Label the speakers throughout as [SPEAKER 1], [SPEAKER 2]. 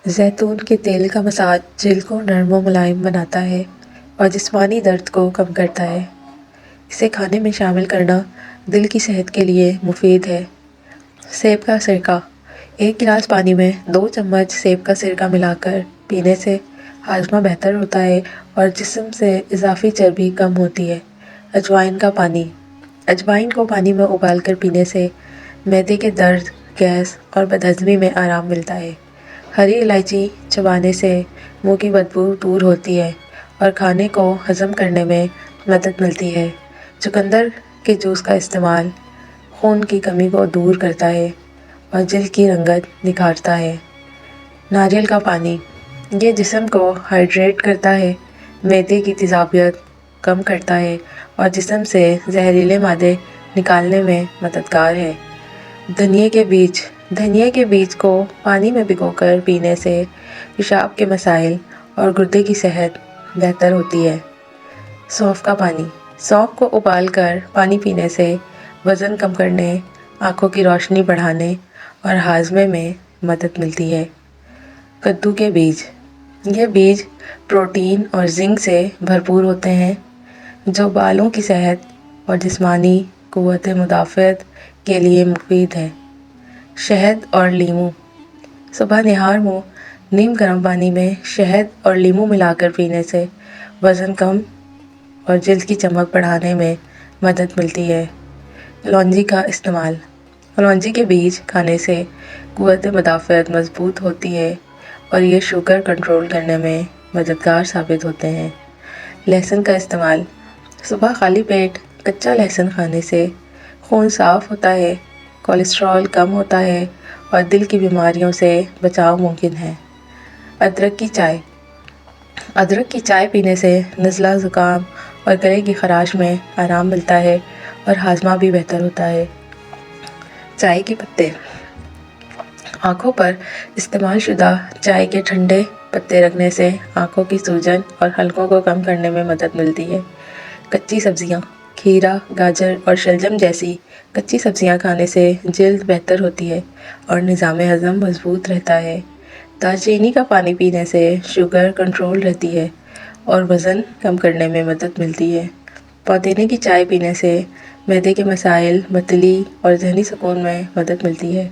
[SPEAKER 1] زیتون کے تیل کا مساج جلد کو نرم و ملائم بناتا ہے اور جسمانی درد کو کم کرتا ہے۔ اسے کھانے میں شامل کرنا دل کی صحت کے لیے مفید ہے۔ سیب کا سرکہ: ایک گلاس پانی میں 2 چمچ سیب کا سرکہ ملا کر پینے سے ہاضمہ بہتر ہوتا ہے اور جسم سے اضافی چربی کم ہوتی ہے۔ اجوائن کا پانی: اجوائن کو پانی میں ابال کر پینے سے معدے کے درد، گیس اور بدہضمی میں آرام ملتا ہے۔ ہری الائچی چبانے سے منہ کی بدبو دور ہوتی ہے اور کھانے کو ہضم کرنے میں مدد ملتی ہے۔ چقندر کے جوس کا استعمال خون کی کمی کو دور کرتا ہے اور جلد کی رنگت نکھارتا ہے۔ ناریل کا پانی: یہ جسم کو ہائیڈریٹ کرتا ہے، معدے کی تیزابیت کم کرتا ہے اور جسم سے زہریلے مادے نکالنے میں مددگار ہے۔ دھنیا کے بیج کو پانی میں بھگو کر پینے سے پیشاب کے مسائل اور گردے کی صحت بہتر ہوتی ہے۔ سونف کا پانی: سونف کو ابال کر پانی پینے سے وزن کم کرنے، آنکھوں کی روشنی بڑھانے اور ہاضمے میں مدد ملتی ہے۔ کدو کے بیج: یہ بیج پروٹین اور زنک سے بھرپور ہوتے ہیں جو بالوں کی صحت اور جسمانی قوت مدافعت کے لیے مفید ہے۔ شہد اور لیموں: صبح نہار منہ نیم گرم پانی میں شہد اور لیموں ملا کر پینے سے وزن کم اور جلد کی چمک بڑھانے میں مدد ملتی ہے۔ کلونجی کا استعمال: کلونجی کے بیج کھانے سے قوت مدافعت مضبوط ہوتی ہے اور یہ شوگر کنٹرول کرنے میں مددگار ثابت ہوتے ہیں۔ لہسن کا استعمال: صبح خالی پیٹ کچا لہسن کھانے سے خون صاف ہوتا ہے، کولیسٹرول کم ہوتا ہے اور دل کی بیماریوں سے بچاؤ ممکن ہے۔ ادرک کی چائے: ادرک کی چائے پینے سے نزلہ، زکام اور گلے کی خراش میں آرام ملتا ہے اور ہاضمہ بھی بہتر ہوتا ہے۔ چائے کے پتے: آنکھوں پر استعمال شدہ چائے کے ٹھنڈے پتے رکھنے سے آنکھوں کی سوجن اور حلقوں کو کم کرنے میں مدد ملتی ہے۔ کچی سبزیاں: کھیرا، گاجر اور شلجم جیسی کچی سبزیاں کھانے سے جلد بہتر ہوتی ہے اور نظام ہضم مضبوط رہتا ہے۔ دار چینی کا پانی پینے سے شوگر کنٹرول رہتی ہے اور وزن کم کرنے میں مدد ملتی ہے۔ پودینے کی چائے پینے سے معدے کے مسائل، متلی اور ذہنی سکون میں مدد ملتی ہے۔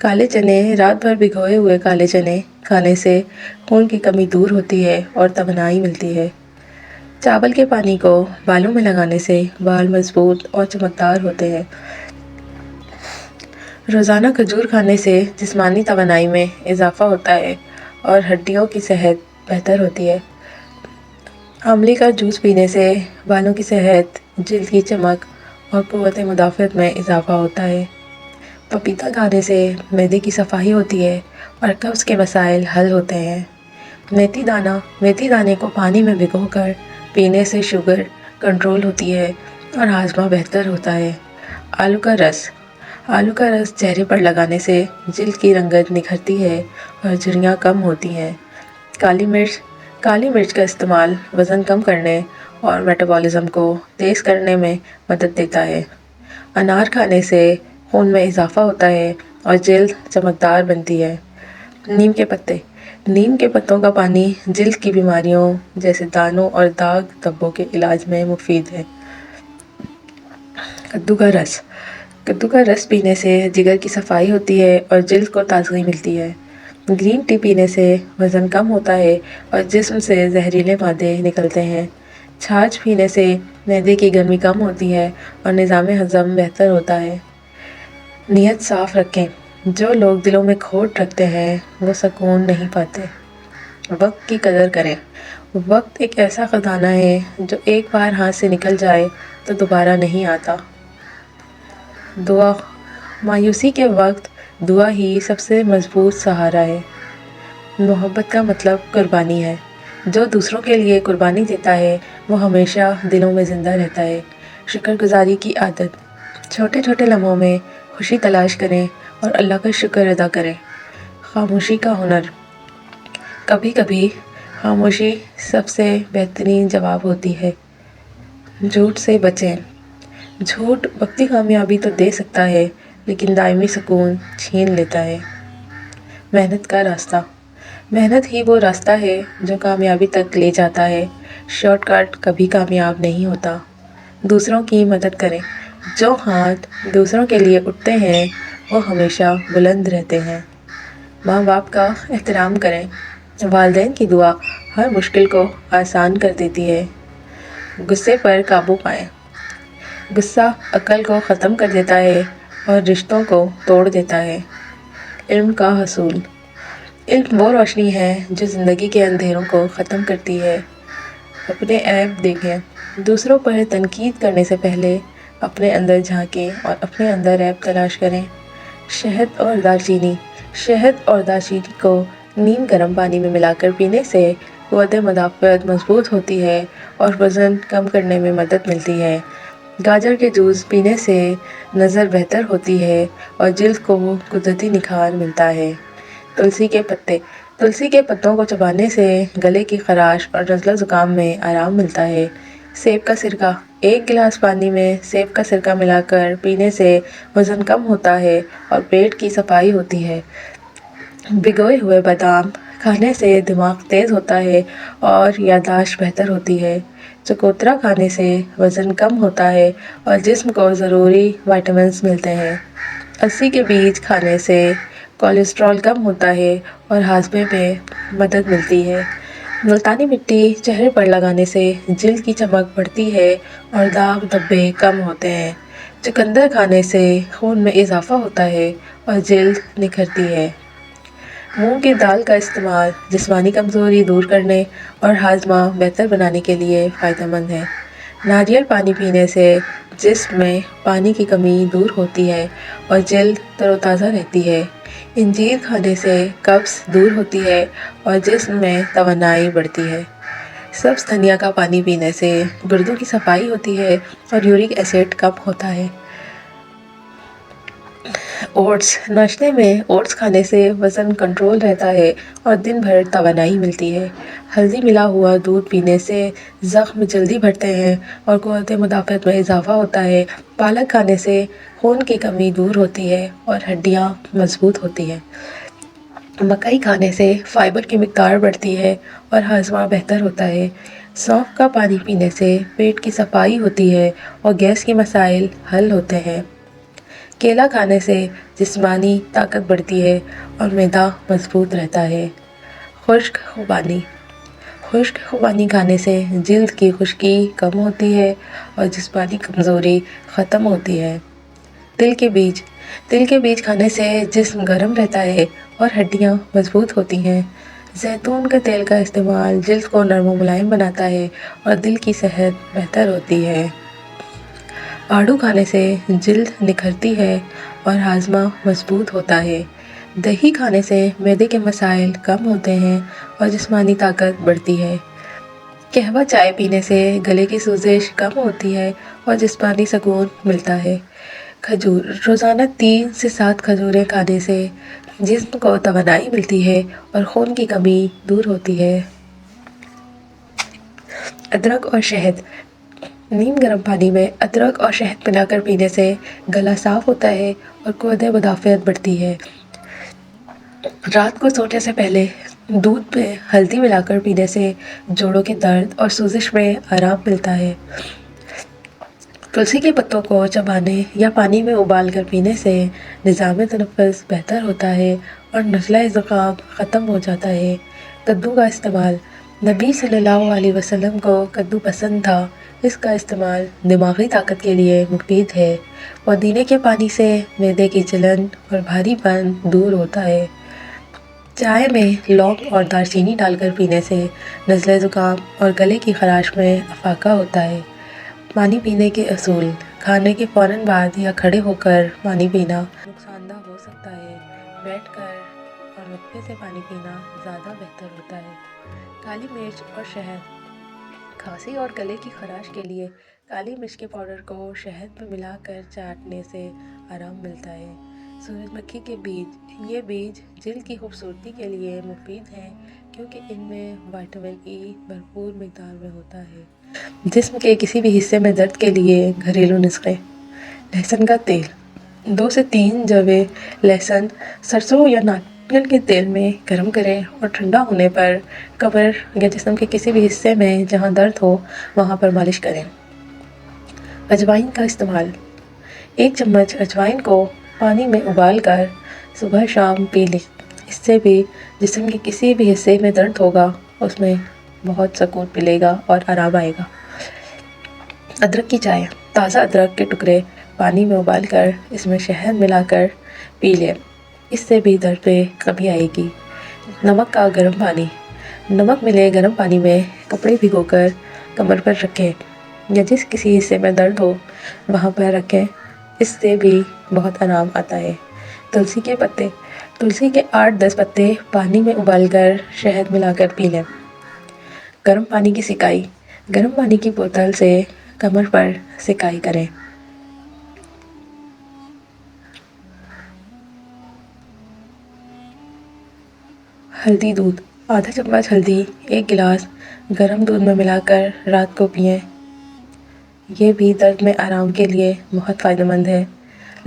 [SPEAKER 1] کالے چنے: رات بھر بھگوئے ہوئے کالے چنے کھانے سے خون کی کمی دور ہوتی ہے اور توانائی ملتی ہے۔ چاول کے پانی کو بالوں میں لگانے سے بال مضبوط اور چمکدار ہوتے ہیں۔ روزانہ کھجور کھانے سے جسمانی توانائی میں اضافہ ہوتا ہے اور ہڈیوں کی صحت بہتر ہوتی ہے۔ آملے کا جوس پینے سے بالوں کی صحت، جلد کی چمک اور قوت مدافعت میں اضافہ ہوتا ہے۔ پپیتا کھانے سے معدے کی صفائی ہوتی ہے اور قبض کے مسائل حل ہوتے ہیں۔ میتھی دانے کو پانی میں بھگو کر پینے سے شوگر کنٹرول ہوتی ہے اور ہاضمہ بہتر ہوتا ہے۔ آلو کا رس: آلو کا رس چہرے پر لگانے سے جلد کی رنگت نکھرتی ہے اور جھریاں کم ہوتی ہیں۔ کالی مرچ کا استعمال وزن کم کرنے اور میٹابولزم کو تیز کرنے میں مدد دیتا ہے۔ انار کھانے سے خون میں اضافہ ہوتا ہے اور جلد چمکدار بنتی ہے۔ نیم کے پتوں کا پانی جلد کی بیماریوں جیسے دانوں اور داغ دھبوں کے علاج میں مفید ہے۔ کدو کا رس پینے سے جگر کی صفائی ہوتی ہے اور جلد کو تازگی ملتی ہے۔ گرین ٹی پینے سے وزن کم ہوتا ہے اور جسم سے زہریلے مادے نکلتے ہیں۔ چھاچھ پینے سے معدے کی گرمی کم ہوتی ہے اور نظام ہضم بہتر ہوتا ہے۔ نیت صاف رکھیں: جو لوگ دلوں میں کھوٹ رکھتے ہیں وہ سکون نہیں پاتے۔ وقت کی قدر کریں: وقت ایک ایسا خزانہ ہے جو ایک بار ہاتھ سے نکل جائے تو دوبارہ نہیں آتا۔ دعا: مایوسی کے وقت دعا ہی سب سے مضبوط سہارا ہے۔ محبت کا مطلب قربانی ہے۔ جو دوسروں کے لیے قربانی دیتا ہے وہ ہمیشہ دلوں میں زندہ رہتا ہے۔ شکر گزاری کی عادت: چھوٹے چھوٹے لمحوں میں خوشی تلاش کریں اور اللہ کا شکر ادا کریں۔ خاموشی کا ہنر: کبھی کبھی خاموشی سب سے بہترین جواب ہوتی ہے۔ جھوٹ سے بچیں: جھوٹ وقتی کامیابی تو دے سکتا ہے لیکن دائمی سکون چھین لیتا ہے۔ محنت کا راستہ: محنت ہی وہ راستہ ہے جو کامیابی تک لے جاتا ہے، شارٹ کٹ کبھی کامیاب نہیں ہوتا۔ دوسروں کی مدد کریں۔ جو ہاتھ دوسروں کے لیے اٹھتے ہیں وہ ہمیشہ بلند رہتے ہیں۔ ماں باپ کا احترام کریں۔ والدین کی دعا ہر مشکل کو آسان کر دیتی ہے۔ غصے پر قابو پائیں۔ غصہ عقل کو ختم کر دیتا ہے اور رشتوں کو توڑ دیتا ہے۔ علم کا حصول۔ علم وہ روشنی ہے جو زندگی کے اندھیروں کو ختم کرتی ہے۔ اپنے عیب دیکھیں۔ دوسروں پر تنقید کرنے سے پہلے اپنے اندر جھانکیں اور اپنے اندر عیب تلاش کریں۔ شہد اور دارچینی۔ شہد اور دارچینی کو نیم گرم پانی میں ملا کر پینے سے قوت مدافعت مضبوط ہوتی ہے اور وزن کم کرنے میں مدد ملتی ہے۔ گاجر کے جوس پینے سے نظر بہتر ہوتی ہے اور جلد کو قدرتی نکھار ملتا ہے۔ تلسی کے پتے۔ تلسی کے پتوں کو چبانے سے گلے کی خراش اور نزلہ زکام میں آرام ملتا ہے۔ سیب کا سرکہ۔ ایک گلاس پانی میں سیب کا سرکہ ملا کر پینے سے وزن کم ہوتا ہے اور پیٹ کی صفائی ہوتی ہے۔ بھگوئے ہوئے بادام کھانے سے دماغ تیز ہوتا ہے اور یادداشت بہتر ہوتی ہے۔ چکوترا کھانے سے وزن کم ہوتا ہے اور جسم کو ضروری وٹامنز ملتے ہیں۔ السی کے بیج کھانے سے کولیسٹرول کم ہوتا ہے اور ہاضمے میں مدد ملتی ہے۔ ملتانی مٹی چہرے پر لگانے سے جلد کی چمک بڑھتی ہے اور داغ دھبے کم ہوتے ہیں۔ چقندر کھانے سے خون میں اضافہ ہوتا ہے اور جلد نکھرتی ہے۔ مونگ کی دال کا استعمال جسمانی کمزوری دور کرنے اور ہاضمہ بہتر بنانے کے لیے فائدہ مند ہے۔ ناریل پانی پینے سے جسم میں پانی کی کمی دور ہوتی ہے اور جلد تر و تازہ رہتی ہے۔ انجیر کھانے سے قبض دور ہوتی ہے اور جسم میں توانائی بڑھتی ہے۔ سبز دھنیا کا پانی پینے سے گردوں کی صفائی ہوتی ہے اور یورک ایسڈ کم ہوتا ہے۔ اوٹس۔ ناشتے میں اوٹس کھانے سے وزن کنٹرول رہتا ہے اور دن بھر توانائی ملتی ہے۔ ہلدی ملا ہوا دودھ پینے سے زخم جلدی بھرتے ہیں اور قوت مدافعت میں اضافہ ہوتا ہے۔ پالک کھانے سے خون کی کمی دور ہوتی ہے اور ہڈیاں مضبوط ہوتی ہیں۔ مکئی کھانے سے فائبر کی مقدار بڑھتی ہے اور ہاضمہ بہتر ہوتا ہے۔ سونف کا پانی پینے سے پیٹ کی صفائی ہوتی ہے اور گیس کے مسائل حل ہوتے ہیں۔ کیلا کھانے سے جسمانی طاقت بڑھتی ہے اور معدہ مضبوط رہتا ہے۔ خشک خوبانی۔ خشک خوبانی کھانے سے جلد کی خشکی کم ہوتی ہے اور جسمانی کمزوری ختم ہوتی ہے۔ تل کے بیج۔ تل کے بیج کھانے سے جسم گرم رہتا ہے اور ہڈیاں مضبوط ہوتی ہیں۔ زیتون کے تیل کا استعمال جلد کو نرم و ملائم بناتا ہے اور دل کی صحت بہتر ہوتی ہے۔ آڑو کھانے سے جلد نکھرتی ہے اور ہاضمہ مضبوط ہوتا ہے۔ دہی کھانے سے معدے کے مسائل کم ہوتے ہیں اور جسمانی طاقت بڑھتی ہے۔ قہوہ چائے پینے سے گلے کی سوزش کم ہوتی ہے اور جسمانی سکون ملتا ہے۔ کھجور۔ روزانہ 3 سے 7 کھجوریں کھانے سے جسم کو توانائی ملتی ہے اور خون کی کمی دور ہوتی ہے۔ ادرک اور شہد۔ نیم گرم پانی میں ادرک اور شہد ملا کر پینے سے گلا صاف ہوتا ہے اور قوت مدافعت بڑھتی ہے۔ رات کو سونے سے پہلے دودھ میں ہلدی ملا کر پینے سے جوڑوں کے درد اور سوزش میں آرام ملتا ہے۔ تلسی کے پتوں کو چبانے یا پانی میں ابال کر پینے سے نظام تنفس بہتر ہوتا ہے اور نزلہ زکام ختم ہو جاتا ہے۔ کدو کا استعمال۔ نبی صلی اللہ علیہ وسلم کو کدو پسند تھا۔ اس کا استعمال دماغی طاقت کے لیے مفید ہے۔ پودینے کے پانی سے معدے کی جلن اور بھاری پن دور ہوتا ہے۔ چائے میں لونگ اور دارچینی ڈال کر پینے سے نزلہ زکام اور گلے کی خراش میں افاقہ ہوتا ہے۔ پانی پینے کے اصول۔ کھانے کے فوراً بعد یا کھڑے ہو کر پانی پینا نقصان دہ ہو سکتا ہے۔ بیٹھ کر اور وقفے سے پانی پینا زیادہ بہتر ہوتا ہے۔ کالی مرچ اور شہد۔ کھانسی اور گلے کی خراش کے لیے کالی مرچ کے پاؤڈر کو شہد میں ملا کر چاٹنے سے آرام ملتا ہے۔ سورج مکھی کے بیج۔ یہ بیج جلد کی خوبصورتی کے لیے مفید ہیں کیونکہ ان میں وٹامن ای بھرپور مقدار میں ہوتا ہے۔ جسم کے کسی بھی حصے میں درد کے لیے گھریلو نسخے۔ لہسن کا تیل۔ 2 سے 3 جویں لہسن سرسوں یا ناریل کے تیل میں گرم کریں اور ٹھنڈا ہونے پر کمر یا جسم کے کسی بھی حصے میں جہاں درد ہو وہاں پر مالش کریں۔ اجوائن کا استعمال: 1 چمچ اجوائن کو پانی میں ابال کر صبح شام پی لیں۔ اس سے بھی جسم کے کسی بھی حصے میں درد ہوگا اس میں بہت سکون ملے گا اور آرام آئے گا۔ ادرک کی چائے: تازہ ادرک کے ٹکڑے پانی میں ابال کر اس میں شہد ملا کر پی لیں، اس سے بھی درد میں کمی آئے گی۔ نمک کا گرم پانی: نمک ملے گرم پانی میں کپڑے بھگو کر کمر پر رکھیں یا جس کسی حصے میں درد ہو وہاں پر رکھیں، اس سے بھی بہت آرام آتا ہے۔ تلسی کے پتے: تلسی کے 8-10 پتے پانی میں ابال کر شہد ملا کر پی لیں۔ گرم پانی کی سیکائی: گرم پانی کی بوتل سے کمر پر سیکائی کریں۔ ہلدی دودھ: آدھا چمچ ہلدی 1 گلاس گرم دودھ میں ملا کر رات کو پئیں، یہ بھی درد میں آرام کے لیے بہت فائدہ مند ہے۔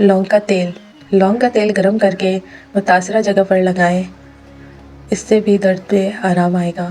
[SPEAKER 1] لونگ کا تیل: لونگ کا تیل گرم کر کے متاثرہ جگہ پر لگائیں، اس سے بھی درد میں آرام آئے گا۔